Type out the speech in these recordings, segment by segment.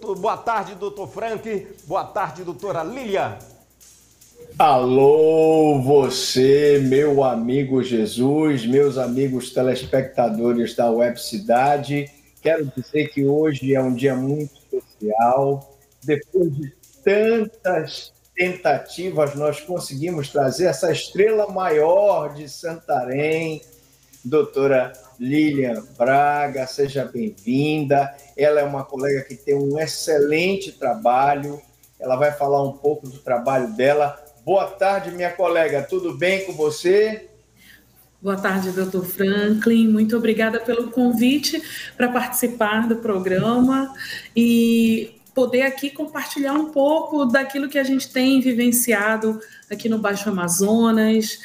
Boa tarde, doutor Frank. Boa tarde, doutora Lília. Alô, você, meu amigo Jesus, meus amigos telespectadores da Web Cidade. Quero dizer que hoje é um dia muito especial. Depois de tantas tentativas, nós conseguimos trazer essa estrela maior de Santarém, doutora Lilian Braga, seja bem-vinda. Ela é uma colega que tem um excelente trabalho. Ela vai falar um pouco do trabalho dela. Boa tarde, minha colega. Tudo bem com você? Boa tarde, doutor Franklin. Muito obrigada pelo convite para participar do programa e poder aqui compartilhar um pouco daquilo que a gente tem vivenciado aqui no Baixo Amazonas,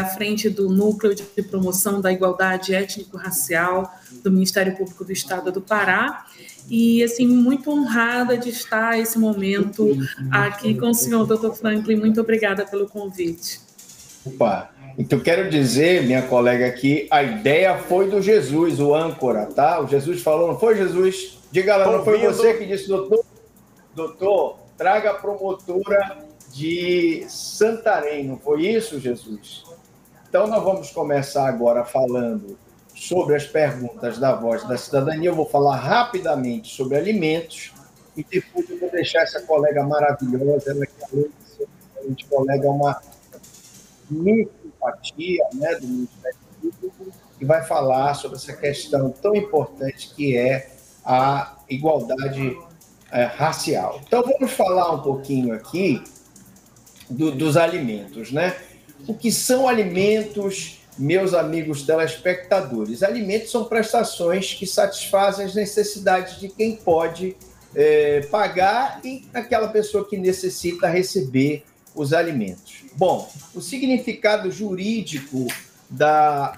à frente do Núcleo de Promoção da Igualdade Étnico-Racial do Ministério Público do Estado do Pará. E, assim, muito honrada de estar esse momento aqui com o senhor, doutor Franklin. Muito obrigada pelo convite. Opa! Então, quero dizer, minha colega aqui, a ideia foi do Jesus, o âncora, tá? O Jesus falou, não foi, Jesus? Diga lá, não foi você que disse, doutor, traga a promotora de Santarém, não foi isso, Jesus? Então, nós vamos começar agora falando sobre as perguntas da Voz da Cidadania. Eu vou falar rapidamente sobre alimentos e depois eu vou deixar essa colega maravilhosa, ela que além de ser uma excelente colega, é uma simpatia, né, do Ministério Público, que vai falar sobre essa questão tão importante que é a igualdade racial. Então, vamos falar um pouquinho aqui dos alimentos, né? O que são alimentos, meus amigos telespectadores? Alimentos são prestações que satisfazem as necessidades de quem pode pagar e aquela pessoa que necessita receber os alimentos. Bom, o significado jurídico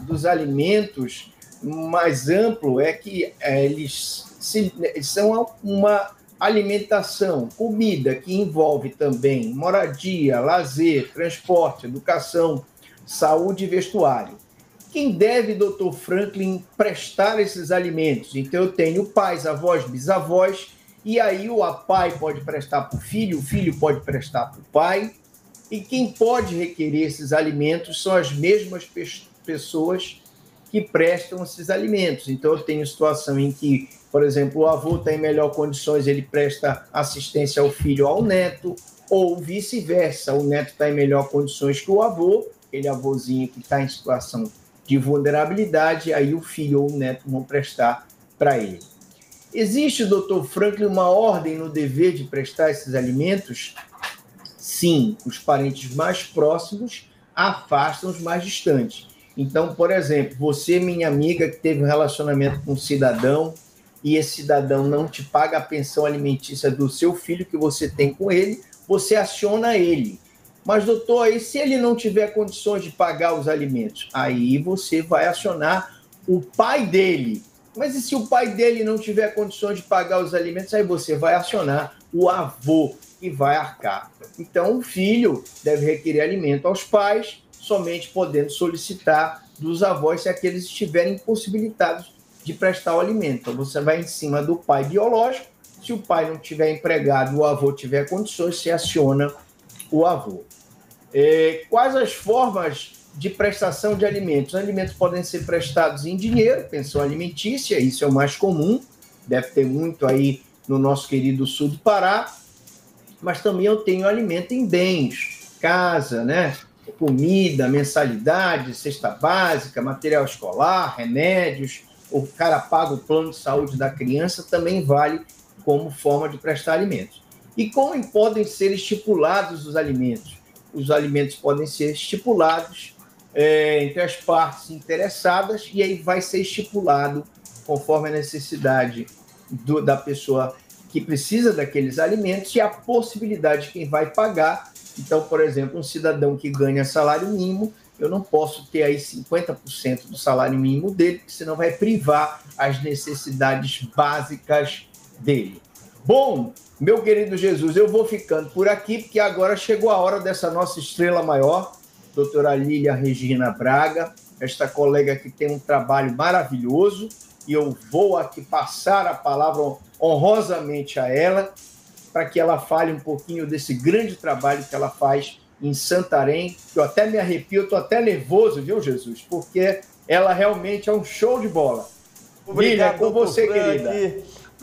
dos alimentos mais amplo é que eles são uma alimentação, comida que envolve também moradia, lazer, transporte, educação, saúde e vestuário. Quem deve, doutor Franklin, prestar esses alimentos? Então, eu tenho pais, avós, bisavós, e aí o pai pode prestar para o filho pode prestar para o pai, e quem pode requerer esses alimentos são as mesmas pessoas que prestam esses alimentos. Então, eu tenho situação em que, por exemplo, o avô está em melhor condições, ele presta assistência ao filho ou ao neto, ou vice-versa, o neto está em melhor condições que o avô, aquele avôzinho que está em situação de vulnerabilidade, aí o filho ou o neto vão prestar para ele. Existe, doutor Franklin, uma ordem no dever de prestar esses alimentos? Sim, os parentes mais próximos afastam os mais distantes. Então, por exemplo, você, minha amiga, que teve um relacionamento com um cidadão e esse cidadão não te paga a pensão alimentícia do seu filho que você tem com ele, você aciona ele. Mas, doutor, aí se ele não tiver condições de pagar os alimentos, aí você vai acionar o pai dele. Mas e se o pai dele não tiver condições de pagar os alimentos, aí você vai acionar o avô e vai arcar. Então, o filho deve requerer alimento aos pais, somente podendo solicitar dos avós se aqueles estiverem impossibilitados de prestar o alimento. Então, você vai em cima do pai biológico. Se o pai não tiver empregado, o avô tiver condições, se aciona o avô. Quais as formas de prestação de alimentos? Os alimentos podem ser prestados em dinheiro, pensão alimentícia, isso é o mais comum, deve ter muito aí no nosso querido sul do Pará, mas também eu tenho alimento em bens, casa, né? Comida, mensalidade, cesta básica, material escolar, remédios, o cara paga o plano de saúde da criança, também vale como forma de prestar alimentos. E como podem ser estipulados os alimentos? Os alimentos podem ser estipulados entre as partes interessadas e aí vai ser estipulado conforme a necessidade da pessoa que precisa daqueles alimentos e a possibilidade de quem vai pagar. Então, por exemplo, um cidadão que ganha salário mínimo, eu não posso ter aí 50% do salário mínimo dele, porque senão vai privar as necessidades básicas dele. Bom, meu querido Jesus, eu vou ficando por aqui, porque agora chegou a hora dessa nossa estrela maior, doutora Lília Regina Braga, esta colega que tem um trabalho maravilhoso, e eu vou aqui passar a palavra honrosamente a ela, para que ela fale um pouquinho desse grande trabalho que ela faz em Santarém. Eu até me arrepio, estou até nervoso, viu, Jesus? Porque ela realmente é um show de bola. Obrigado, Lília, com você, querida.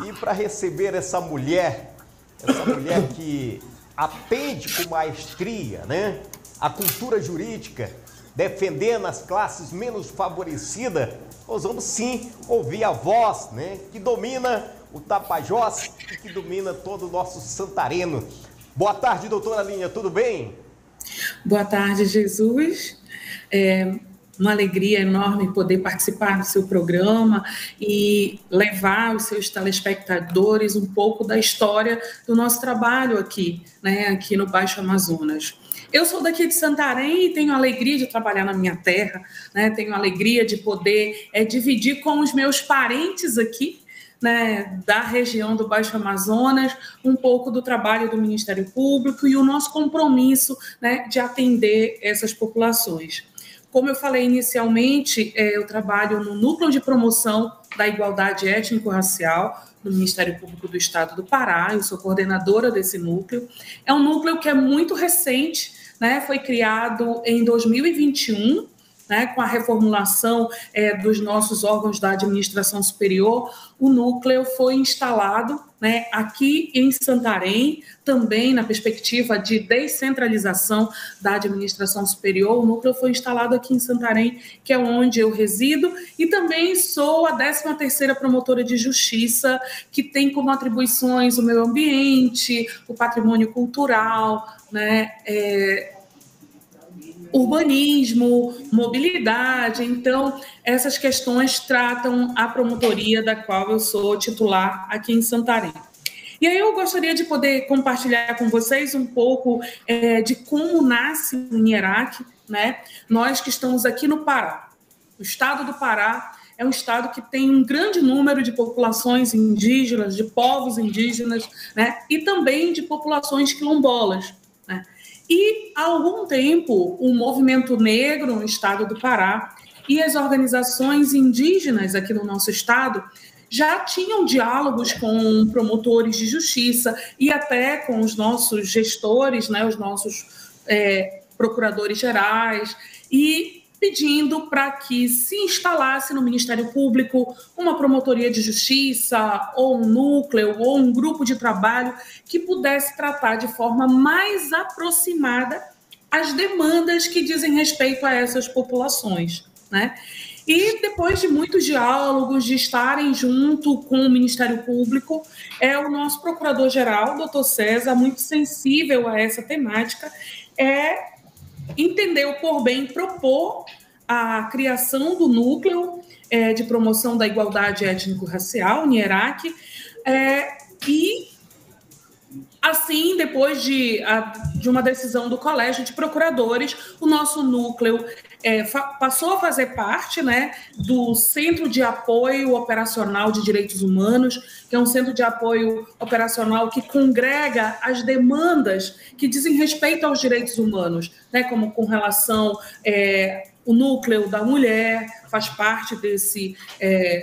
E para receber essa mulher que atende com maestria, né, a cultura jurídica, defendendo as classes menos favorecidas, nós vamos sim ouvir a voz, né, que domina o Tapajós e que domina todo o nosso santareno. Boa tarde, doutora Línia, tudo bem? Boa tarde, Jesus. Uma alegria enorme poder participar do seu programa e levar aos seus telespectadores um pouco da história do nosso trabalho aqui, né, aqui no Baixo Amazonas. Eu sou daqui de Santarém e tenho a alegria de trabalhar na minha terra, né, tenho a alegria de poder dividir com os meus parentes aqui, né, da região do Baixo Amazonas, um pouco do trabalho do Ministério Público e o nosso compromisso, né, de atender essas populações. Como eu falei inicialmente, eu trabalho no Núcleo de Promoção da Igualdade Étnico-Racial do Ministério Público do Estado do Pará, eu sou coordenadora desse núcleo. É um núcleo que é muito recente, né, foi criado em 2021, né, com a reformulação dos nossos órgãos da administração superior. O núcleo foi instalado, né, aqui em Santarém, também na perspectiva de descentralização da administração superior. O núcleo foi instalado aqui em Santarém, que é onde eu resido, e também sou a 13ª promotora de justiça, que tem como atribuições o meio ambiente, o patrimônio cultural, né, urbanismo, mobilidade. Então, essas questões tratam a promotoria da qual eu sou titular aqui em Santarém. E aí eu gostaria de poder compartilhar com vocês um pouco de como nasce o NIERAC, né? Nós que estamos aqui no Pará. O estado do Pará é um estado que tem um grande número de populações indígenas, de povos indígenas, né? E também de populações quilombolas, né? E, há algum tempo, o movimento negro no estado do Pará e as organizações indígenas aqui no nosso estado já tinham diálogos com promotores de justiça e até com os nossos gestores, né, os nossos procuradores gerais, e pedindo para que se instalasse no Ministério Público uma promotoria de justiça, ou um núcleo, ou um grupo de trabalho que pudesse tratar de forma mais aproximada as demandas que dizem respeito a essas populações, né? E depois de muitos diálogos, de estarem junto com o Ministério Público, o nosso procurador-geral, doutor César, muito sensível a essa temática, entendeu por bem propor a criação do Núcleo de Promoção da Igualdade Étnico-Racial, NIERAC, e, assim, depois de uma decisão do Colégio de Procuradores, o nosso núcleo passou a fazer parte, né, do Centro de Apoio Operacional de Direitos Humanos, que é um centro de apoio operacional que congrega as demandas que dizem respeito aos direitos humanos, né, como com relação o núcleo da mulher faz parte desse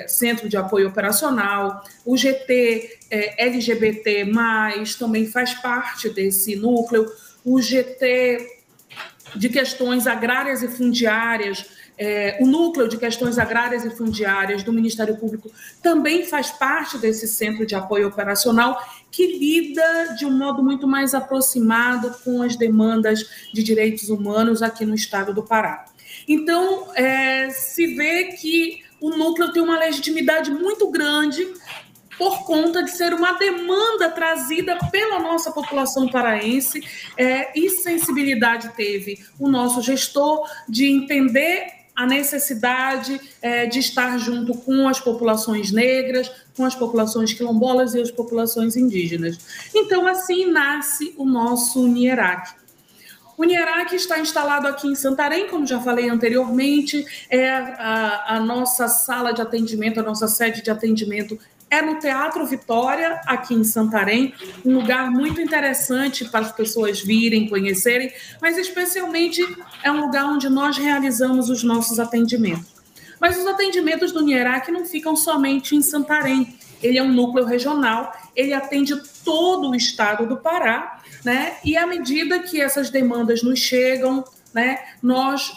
centro de apoio operacional, o GT LGBT+, também faz parte desse núcleo, o GT de questões agrárias e fundiárias, o núcleo de questões agrárias e fundiárias do Ministério Público também faz parte desse centro de apoio operacional que lida de um modo muito mais aproximado com as demandas de direitos humanos aqui no estado do Pará. Então, se vê que o núcleo tem uma legitimidade muito grande por conta de ser uma demanda trazida pela nossa população paraense, e sensibilidade teve o nosso gestor de entender a necessidade de estar junto com as populações negras, com as populações quilombolas e as populações indígenas. Então, assim nasce o nosso NIERAC. O NIERAC está instalado aqui em Santarém, como já falei anteriormente, a nossa sala de atendimento, a nossa sede de atendimento no Teatro Vitória, aqui em Santarém, um lugar muito interessante para as pessoas virem, conhecerem, mas especialmente é um lugar onde nós realizamos os nossos atendimentos. Mas os atendimentos do NIERAC não ficam somente em Santarém, ele é um núcleo regional, ele atende todo o estado do Pará, né? E à medida que essas demandas nos chegam, né, nós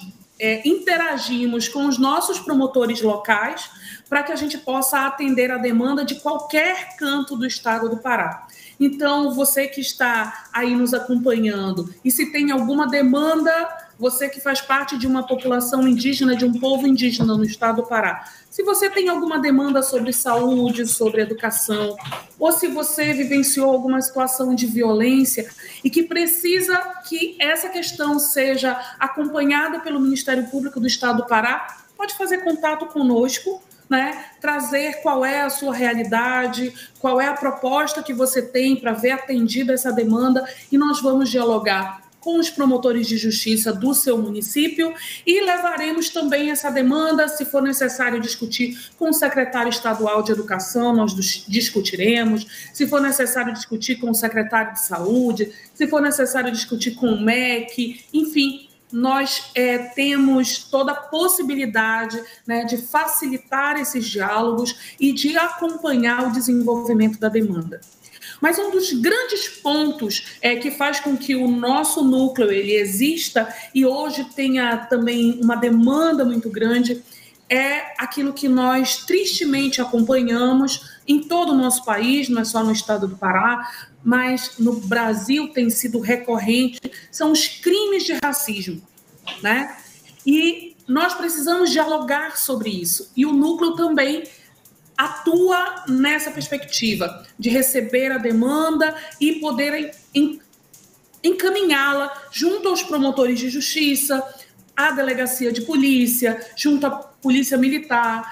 interagimos com os nossos promotores locais para que a gente possa atender a demanda de qualquer canto do estado do Pará. Então, você que está aí nos acompanhando, e se tem alguma demanda, você que faz parte de uma população indígena, de um povo indígena no estado do Pará, se você tem alguma demanda sobre saúde, sobre educação, ou se você vivenciou alguma situação de violência e que precisa que essa questão seja acompanhada pelo Ministério Público do Estado do Pará, pode fazer contato conosco, né? Trazer qual é a sua realidade, qual é a proposta que você tem para ver atendida essa demanda, e nós vamos dialogar com os promotores de justiça do seu município e levaremos também essa demanda, se for necessário discutir com o secretário estadual de educação, nós discutiremos, se for necessário discutir com o secretário de saúde, se for necessário discutir com o MEC, enfim, nós temos toda a possibilidade, né, de facilitar esses diálogos e de acompanhar o desenvolvimento da demanda. Mas um dos grandes pontos que faz com que o nosso núcleo ele exista e hoje tenha também uma demanda muito grande é aquilo que nós tristemente acompanhamos em todo o nosso país, não é só no estado do Pará, mas no Brasil tem sido recorrente, são os crimes de racismo, né? E nós precisamos dialogar sobre isso. E o núcleo também atua nessa perspectiva de receber a demanda e poder encaminhá-la junto aos promotores de justiça, à delegacia de polícia, junto à polícia militar,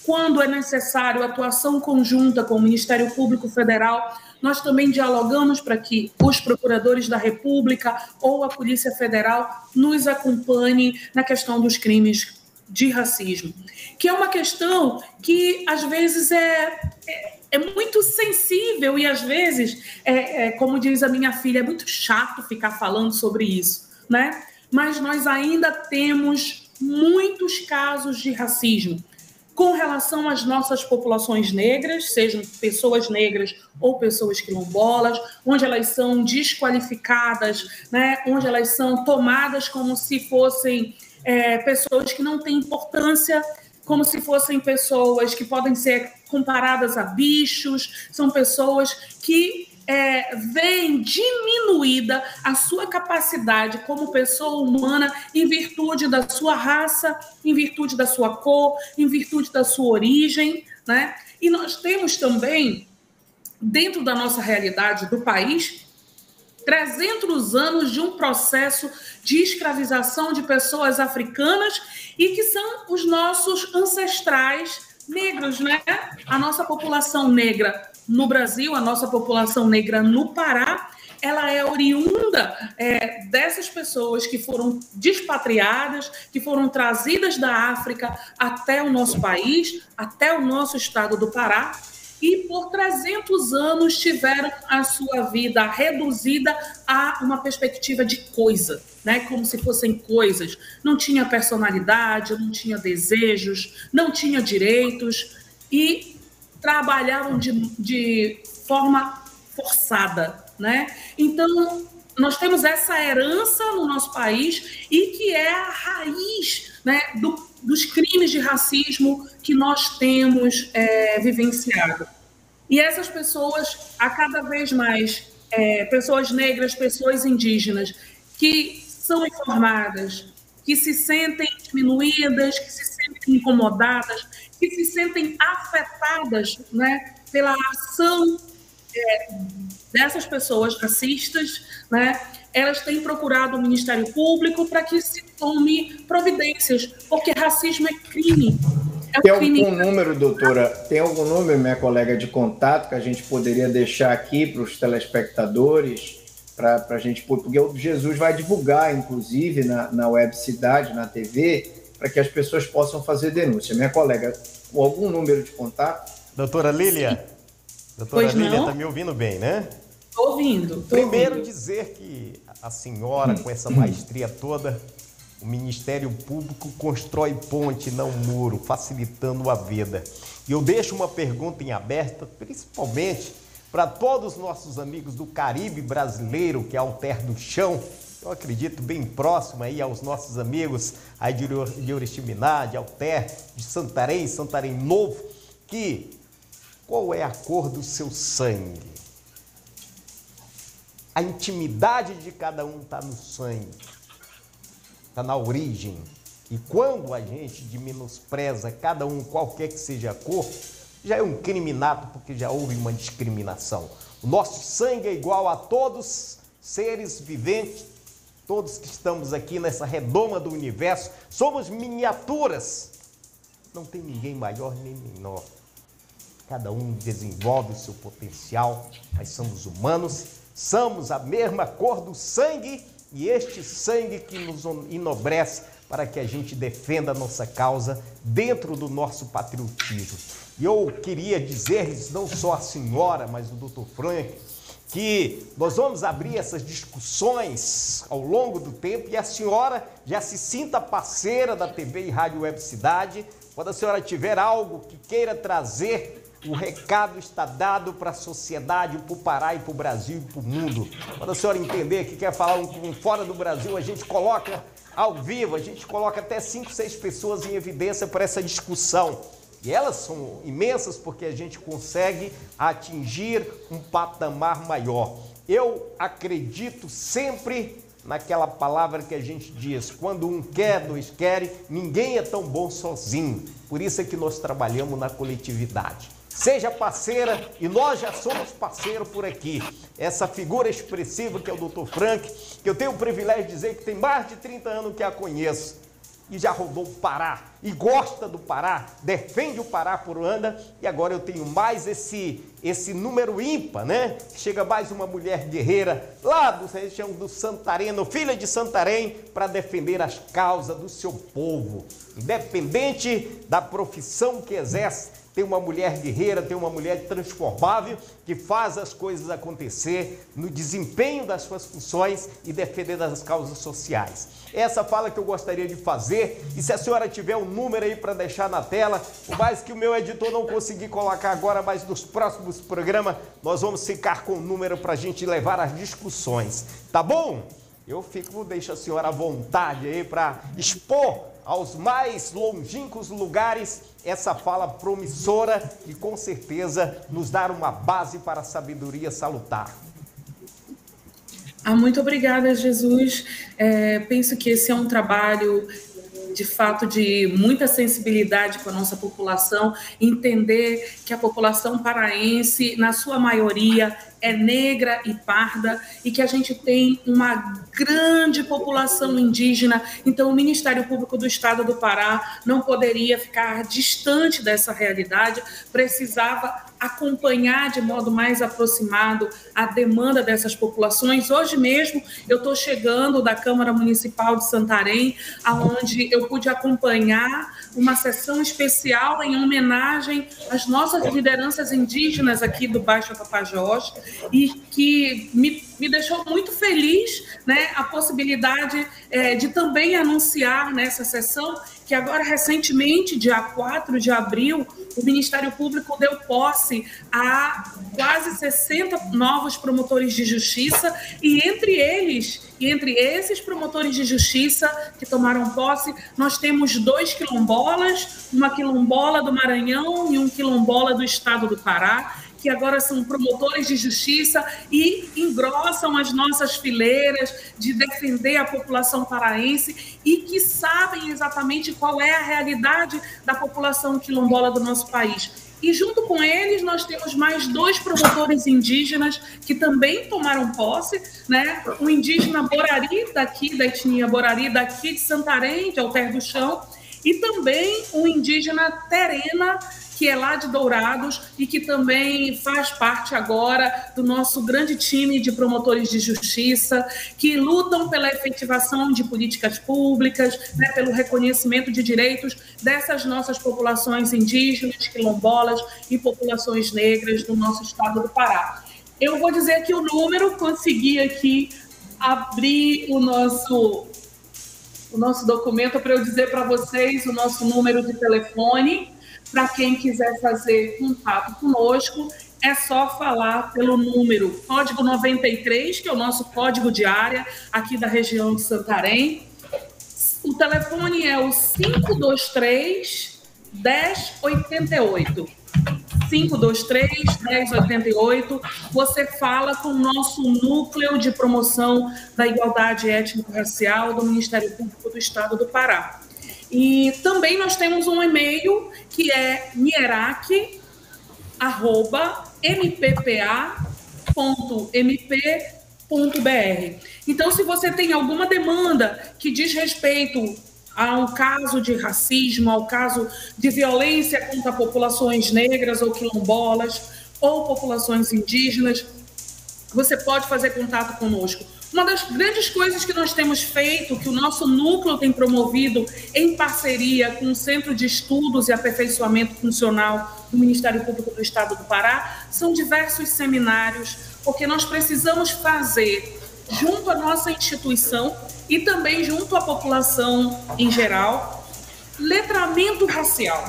quando é necessário atuação conjunta com o Ministério Público Federal. Nós também dialogamos para que os procuradores da República ou a Polícia Federal nos acompanhem na questão dos crimes de racismo, que é uma questão que, às vezes, é muito sensível e, às vezes, como diz a minha filha, é muito chato ficar falando sobre isso, né? Mas nós ainda temos muitos casos de racismo com relação às nossas populações negras, sejam pessoas negras ou pessoas quilombolas, onde elas são desqualificadas, né? Onde elas são tomadas como se fossem pessoas que não têm importância, como se fossem pessoas que podem ser comparadas a bichos, são pessoas que veem diminuída a sua capacidade como pessoa humana em virtude da sua raça, em virtude da sua cor, em virtude da sua origem, né? E nós temos também, dentro da nossa realidade do país, 300 anos de um processo de escravização de pessoas africanas e que são os nossos ancestrais negros, né? A nossa população negra no Brasil, a nossa população negra no Pará, ela é oriunda dessas pessoas que foram despatriadas, que foram trazidas da África até o nosso país, até o nosso estado do Pará, e por 300 anos tiveram a sua vida reduzida a uma perspectiva de coisa, né? Como se fossem coisas. Não tinha personalidade, não tinha desejos, não tinha direitos e trabalhavam de forma forçada, né? Então, nós temos essa herança no nosso país e que é a raiz, né, dos crimes de racismo que nós temos vivenciado. E essas pessoas, a cada vez mais, pessoas negras, pessoas indígenas, que são informadas, que se sentem diminuídas, que se sentem incomodadas, que se sentem afetadas, né, pela ação dessas pessoas racistas, né, elas têm procurado o Ministério Público para que se tome providências, porque racismo é crime. Tem algum número, doutora, tem algum número, minha colega, de contato que a gente poderia deixar aqui para os telespectadores, para a gente, porque o Jesus vai divulgar, inclusive, na Web Cidade, na TV, para que as pessoas possam fazer denúncia. Minha colega, com algum número de contato? Doutora Lília? Sim. Doutora Lília, está me ouvindo bem, né? Estou ouvindo. Primeiro dizer que a senhora, com essa maestria toda, O Ministério Público constrói ponte, não muro, facilitando a vida. E eu deixo uma pergunta em aberto, principalmente para todos os nossos amigos do Caribe brasileiro, que é Alter do Chão. Eu acredito bem próximo aí aos nossos amigos aí de Oriximiná, de Alter, de Santarém, Santarém Novo, que qual é a cor do seu sangue? A intimidade de cada um está no sangue, está na origem. E quando a gente menospreza cada um, qualquer que seja a cor, já é um crime nato, porque já houve uma discriminação. O nosso sangue é igual a todos seres viventes, todos que estamos aqui nessa redoma do universo, somos miniaturas. Não tem ninguém maior nem menor. Cada um desenvolve o seu potencial, nós somos humanos, somos a mesma cor do sangue e este sangue que nos enobrece para que a gente defenda a nossa causa dentro do nosso patriotismo. E eu queria dizer-lhes, não só a senhora, mas o Dr. Frank, que nós vamos abrir essas discussões ao longo do tempo e a senhora já se sinta parceira da TV e Rádio Web Cidade. Quando a senhora tiver algo que queira trazer, o recado está dado para a sociedade, para o Pará e para o Brasil e para o mundo. Quando a senhora entender que quer falar um fora do Brasil, a gente coloca ao vivo, a gente coloca até 5, 6 pessoas em evidência para essa discussão. E elas são imensas porque a gente consegue atingir um patamar maior. Eu acredito sempre naquela palavra que a gente diz, quando um quer, dois querem, ninguém é tão bom sozinho. Por isso é que nós trabalhamos na coletividade. Seja parceira, e nós já somos parceiros por aqui. Essa figura expressiva que é o Dr. Frank, que eu tenho o privilégio de dizer que tem mais de 30 anos que a conheço. E já rodou o Pará, e gosta do Pará, defende o Pará por Anda, e agora eu tenho mais esse número ímpar, né? Chega mais uma mulher guerreira lá do região do Santarém, filha de Santarém, para defender as causas do seu povo. Independente da profissão que exerce, tem uma mulher guerreira, tem uma mulher transformável que faz as coisas acontecer no desempenho das suas funções e defendendo as causas sociais. Essa fala que eu gostaria de fazer, e se a senhora tiver um número aí para deixar na tela, por mais que o meu editor não conseguir colocar agora, mas nos próximos programas nós vamos ficar com o número para a gente levar as discussões, tá bom? Deixo a senhora à vontade aí para expor aos mais longínquos lugares essa fala promissora e com certeza nos dar uma base para a sabedoria salutar. Muito obrigada, Jesus. Penso que esse é um trabalho, de fato, de muita sensibilidade com a nossa população, entender que a população paraense, na sua maioria, é negra e parda e que a gente tem uma grande população indígena. Então, o Ministério Público do Estado do Pará não poderia ficar distante dessa realidade, precisava acompanhar de modo mais aproximado a demanda dessas populações. Hoje mesmo, eu estou chegando da Câmara Municipal de Santarém, onde eu pude acompanhar uma sessão especial em homenagem às nossas lideranças indígenas aqui do Baixo Tapajós, e que me deixou muito feliz, né, a possibilidade de também anunciar nessa sessão que agora, recentemente, dia 4 de abril, o Ministério Público deu posse a quase 60 novos promotores de justiça, e entre esses promotores de justiça que tomaram posse, nós temos 2 quilombolas, uma quilombola do Maranhão e um quilombola do estado do Pará, que agora são promotores de justiça e engrossam as nossas fileiras de defender a população paraense e que sabem exatamente qual é a realidade da população quilombola do nosso país. E junto com eles nós temos mais 2 promotores indígenas que também tomaram posse, né? O indígena Borari, daqui da etnia Borari, daqui de Santarém, de Alter do Chão, e também o indígena Terena, que é lá de Dourados e que também faz parte agora do nosso grande time de promotores de justiça, que lutam pela efetivação de políticas públicas, né, pelo reconhecimento de direitos dessas nossas populações indígenas, quilombolas e populações negras do nosso estado do Pará. Eu vou dizer aqui o número, consegui aqui abrir o nosso o nosso documento para eu dizer para vocês o nosso número de telefone. Para quem quiser fazer contato conosco, é só falar pelo número código 93, que é o nosso código de área aqui da região de Santarém. O telefone é o 523-1088. 523-1088. Você fala com o nosso núcleo de promoção da igualdade étnico-racial do Ministério Público do Estado do Pará. E também nós temos um e-mail que é nierac@mppa.mp.br. Então, se você tem alguma demanda que diz respeito a um caso de racismo, ao caso de violência contra populações negras ou quilombolas ou populações indígenas, você pode fazer contato conosco. Uma das grandes coisas que nós temos feito, que o nosso núcleo tem promovido em parceria com o Centro de Estudos e Aperfeiçoamento Funcional do Ministério Público do Estado do Pará, são diversos seminários, porque nós precisamos fazer, junto à nossa instituição e também junto à população em geral, letramento racial.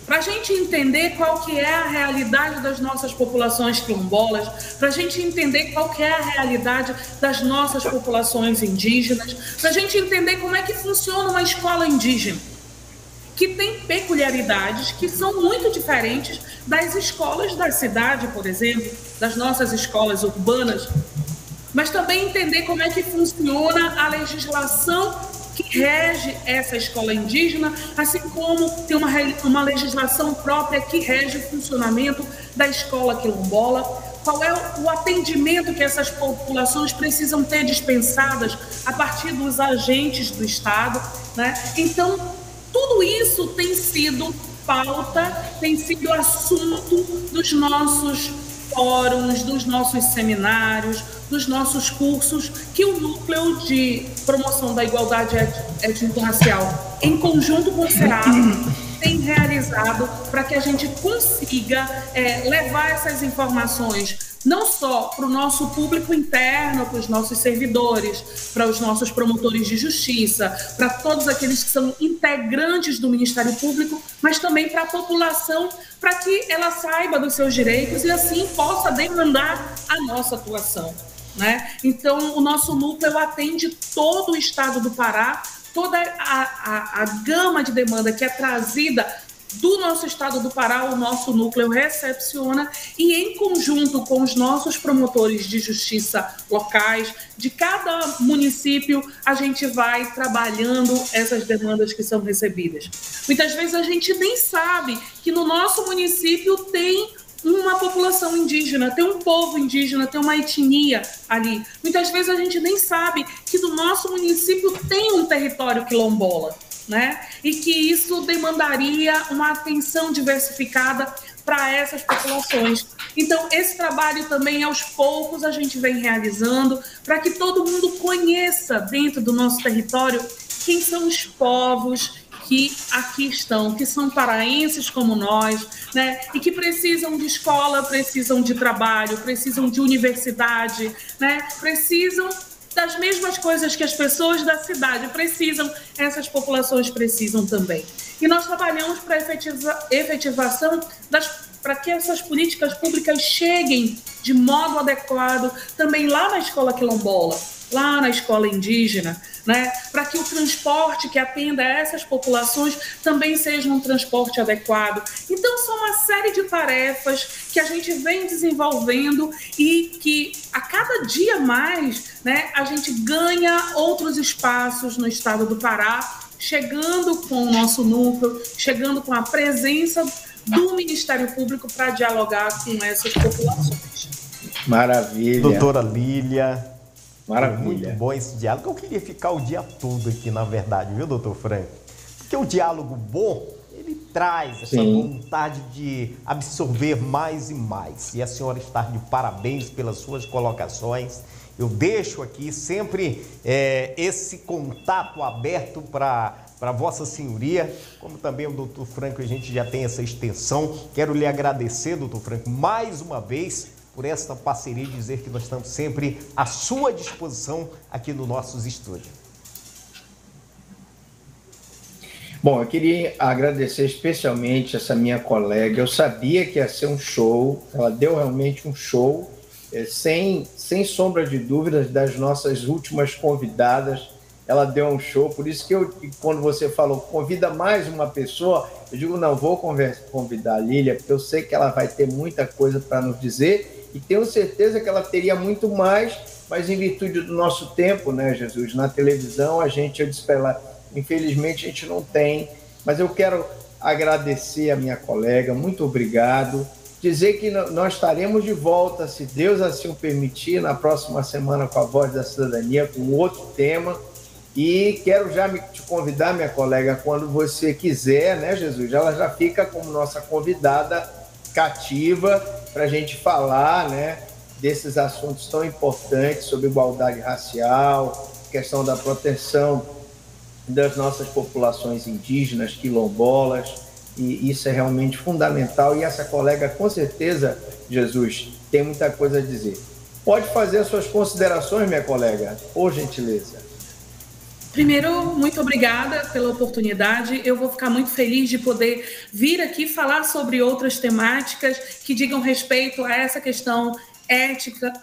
Para a gente entender qual que é a realidade das nossas populações quilombolas, para a gente entender qual que é a realidade das nossas populações indígenas, para a gente entender como é que funciona uma escola indígena, que tem peculiaridades que são muito diferentes das escolas da cidade, por exemplo, das nossas escolas urbanas, mas também entender como é que funciona a legislação que rege essa escola indígena, assim como tem uma legislação própria que rege o funcionamento da escola quilombola, qual é o atendimento que essas populações precisam ter dispensadas a partir dos agentes do Estado, né? Então, tudo isso tem sido pauta, tem sido assunto dos nossos fóruns, dos nossos seminários, dos nossos cursos, que o Núcleo de Promoção da Igualdade Étnico-Racial, em conjunto com o SEAP, tem realizado para que a gente consiga levar essas informações não só para o nosso público interno, para os nossos servidores, para os nossos promotores de justiça, para todos aqueles que são integrantes do Ministério Público, mas também para a população, para que ela saiba dos seus direitos e assim possa demandar a nossa atuação, né? Então, o nosso núcleo atende todo o estado do Pará, toda a gama de demanda que é trazida do nosso estado do Pará, o nosso núcleo recepciona e, em conjunto com os nossos promotores de justiça locais, de cada município, a gente vai trabalhando essas demandas que são recebidas. Muitas vezes a gente nem sabe que no nosso município tem uma população indígena, tem um povo indígena, tem uma etnia ali. Muitas vezes a gente nem sabe que no nosso município tem um território quilombola, né? E que isso demandaria uma atenção diversificada para essas populações. Então, esse trabalho também, aos poucos, a gente vem realizando para que todo mundo conheça dentro do nosso território quem são os povos que aqui estão, que são paraenses como nós, né? E que precisam de escola, precisam de trabalho, precisam de universidade, né? Precisam das mesmas coisas que as pessoas da cidade precisam, essas populações precisam também. E nós trabalhamos para a efetivação para que essas políticas públicas cheguem de modo adequado também lá na escola quilombola, lá na escola indígena, né? Para que o transporte que atenda a essas populações também seja um transporte adequado. Então, são uma série de tarefas que a gente vem desenvolvendo e que, a cada dia mais, né, a gente ganha outros espaços no estado do Pará, chegando com o nosso núcleo, chegando com a presença do Ministério Público para dialogar com essas populações. Maravilha. Doutora Lília. Maravilha. Muito bom esse diálogo. Eu queria ficar o dia todo aqui, na verdade, viu, doutor Frank? Porque o diálogo bom, ele traz essa vontade de absorver mais e mais. E a senhora está de parabéns pelas suas colocações. Eu deixo aqui sempre esse contato aberto para Vossa Senhoria, como também o doutor Franco, a gente já tem essa extensão. Quero lhe agradecer, doutor Franco, mais uma vez, por esta parceria e dizer que nós estamos sempre à sua disposição aqui nos nossos estúdios. Bom, eu queria agradecer especialmente essa minha colega. Eu sabia que ia ser um show, ela deu realmente um show, sem sombra de dúvidas, das nossas últimas convidadas, ela deu um show. Por isso que quando você falou, convida mais uma pessoa, eu digo, não, vou convidar a Lília, porque eu sei que ela vai ter muita coisa para nos dizer e tenho certeza que ela teria muito mais, mas em virtude do nosso tempo, né, Jesus, na televisão, eu disse para ela, infelizmente a gente não tem, mas eu quero agradecer a minha colega, muito obrigado, dizer que nós estaremos de volta, se Deus assim o permitir, na próxima semana com a Voz da Cidadania, com outro tema, e quero já te convidar, minha colega, quando você quiser, né, Jesus, ela já fica como nossa convidada cativa para a gente falar, né, desses assuntos tão importantes sobre igualdade racial, questão da proteção das nossas populações indígenas, quilombolas, e isso é realmente fundamental, e essa colega, com certeza, Jesus, tem muita coisa a dizer. Pode fazer as suas considerações, minha colega, por gentileza. Primeiro, muito obrigada pela oportunidade. Eu vou ficar muito feliz de poder vir aqui falar sobre outras temáticas que digam respeito a essa questão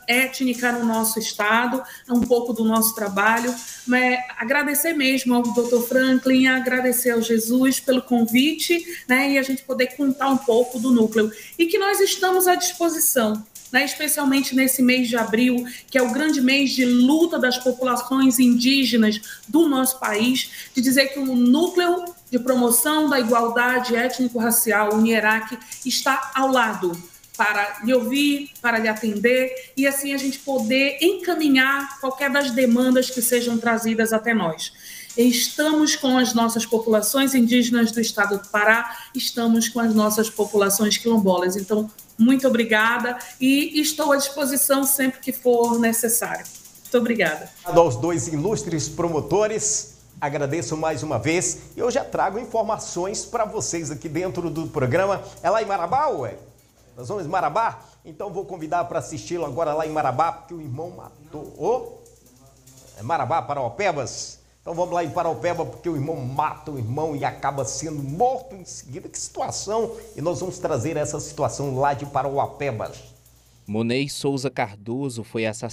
étnica no nosso estado, um pouco do nosso trabalho, mas agradecer mesmo ao Dr. Franklin, agradecer ao Jesus pelo convite, né, e a gente poder contar um pouco do núcleo, e que nós estamos à disposição, né, especialmente nesse mês de abril, que é o grande mês de luta das populações indígenas do nosso país, de dizer que o núcleo de promoção da igualdade étnico-racial, o NIERAC, está ao lado, para lhe ouvir, para lhe atender, e assim a gente poder encaminhar qualquer das demandas que sejam trazidas até nós. Estamos com as nossas populações indígenas do estado do Pará, estamos com as nossas populações quilombolas. Então, muito obrigada e estou à disposição sempre que for necessário. Muito obrigada. Aos dois ilustres promotores, agradeço mais uma vez e eu já trago informações para vocês aqui dentro do programa. É lá em Marabá, ué? Nós vamos em Marabá? Então vou convidar para assisti-lo agora lá em Marabá, porque o irmão matou. É Marabá, Paraopebas? Então vamos lá em Paraopeba, porque o irmão mata o irmão e acaba sendo morto em seguida. Que situação! E nós vamos trazer essa situação lá de Paraopebas. Monei Souza Cardoso foi assassinado